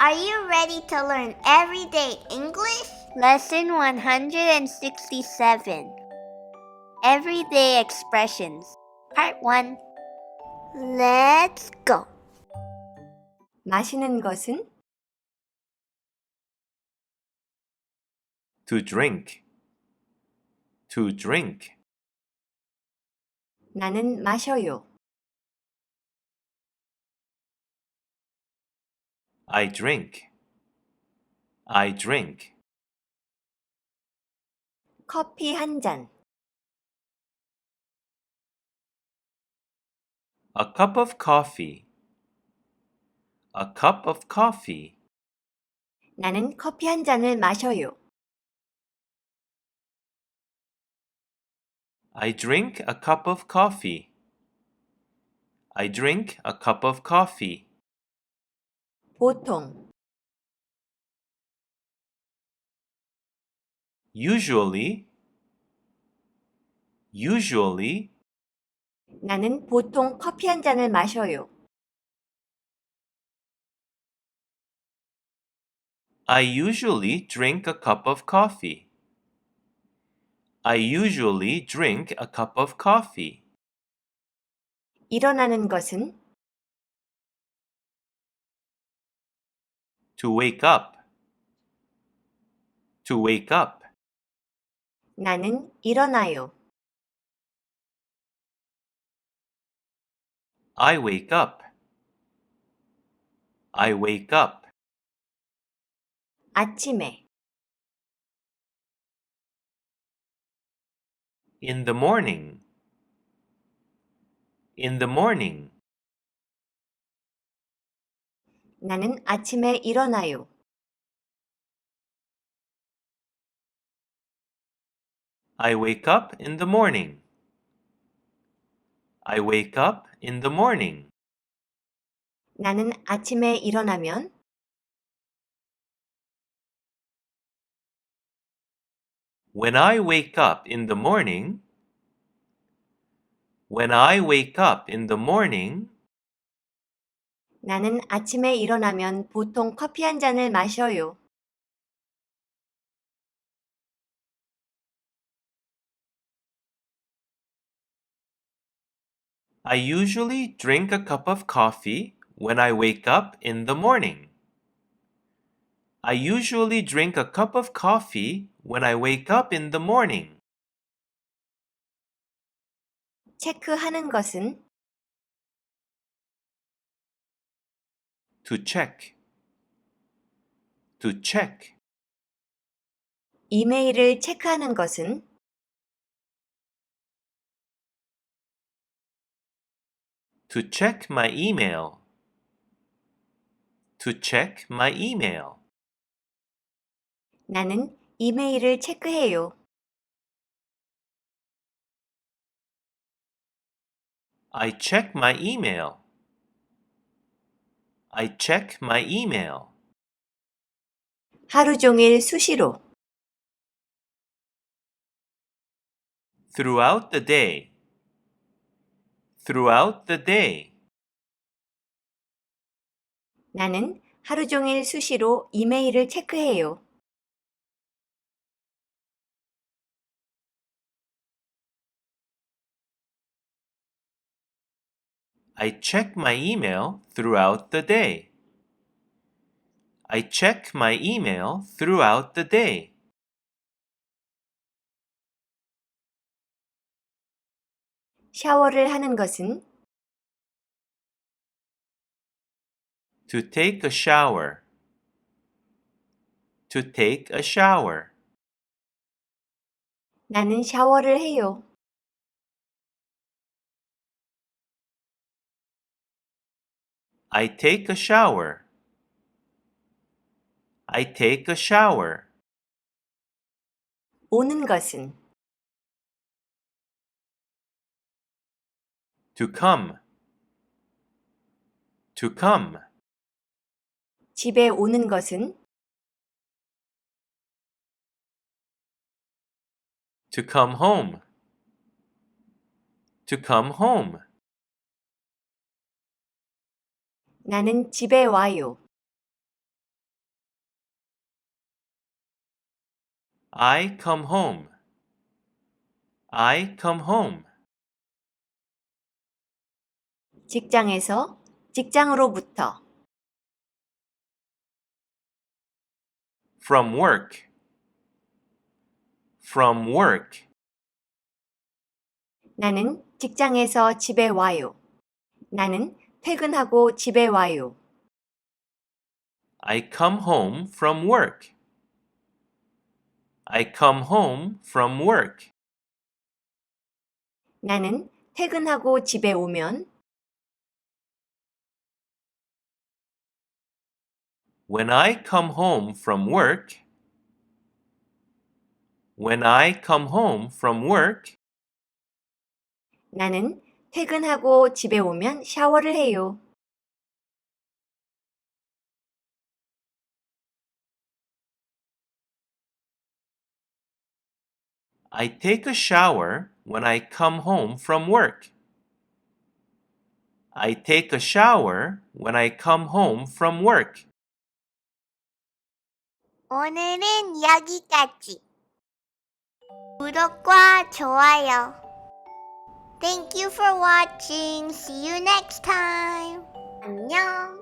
Are you ready to learn everyday English? Lesson 167. Everyday Expressions. Part 1. Let's go. 마시는 것은 To drink. To drink. 나는 마셔요. I drink. I drink. 커피 한 잔. A cup of coffee. A cup of coffee. 나는 커피 한 잔을 마셔요. I drink a cup of coffee. I drink a cup of coffee. 보통 Usually. Usually. 나는 보통 커피 한 잔을 마셔요. I usually drink a cup of coffee. I usually drink a cup of coffee. 일어나는 것은 To wake up. To wake up. 나는 일어나요. I wake up. I wake up. 아침에 In the morning. In the morning. 나는 아침에 일어나요. I wake up in the morning. I wake up in the morning. 나는 아침에 일어나면 When I wake up in the morning. When I wake up in the morning. 나는 아침에 일어나면 보통 커피 한 잔을 마셔요. I usually drink a cup of coffee when I wake up in the morning. I usually drink a cup of coffee when I wake up in the morning. 체크하는 것은 To check. To check. 이메일을 체크하는 것은 To check my email. To check my email. 나는 이메일을 체크해요. I check my email. I check my email. 하루 종일 수시로 Throughout the day. Throughout the day. 나는 하루 종일 수시로 이메일을 체크해요. I check my email throughout the day. I check my email throughout the day. 샤워를 하는 것은 To take a shower. To take a shower. 나는 샤워를 해요. I take a shower. I take a shower. 오는 것은 To come. To come. 집에 오는 것은 To come home. To come home. 나는 집에 와요. I come home. I come home. 직장에서, 직장으로부터. From work. From work. 나는 직장에서 집에 와요. 나는 퇴근하고 집에 와요. I come home from work. I come home from work. 나는 퇴근하고 집에 오면 When I come home from work. When I come home from work. 나는 퇴근하고 집에 오면 샤워를 해요. I take a shower when I come home from work. I take a shower when I come home from work. 오늘은 여기까지. 구독과 좋아요. Thank you for watching. See you next time. 안녕.